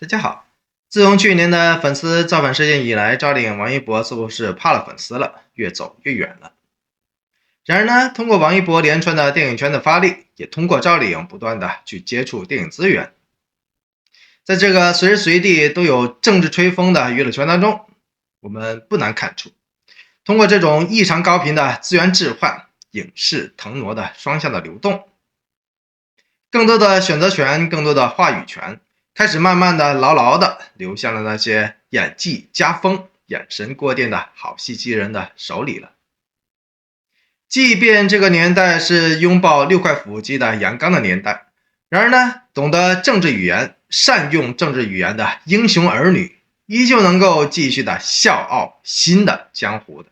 大家好，自从去年的粉丝造反事件以来，赵丽颖、王一博似乎是怕了粉丝了，越走越远了。然而呢，通过王一博连串的电影圈的发力，也通过赵丽颖不断的去接触电影资源，在这个随时随地都有政治吹风的娱乐圈当中，我们不难看出，通过这种异常高频的资源置换、影视腾挪的双向的流动，更多的选择权、更多的话语权，开始慢慢的牢牢的流向了那些演技加分、眼神过电的好戏剧人的手里了。即便这个年代是拥抱6块腹肌的阳刚的年代，然而呢，懂得政治语言、善用政治语言的英雄儿女，依旧能够继续的笑傲新的江湖的。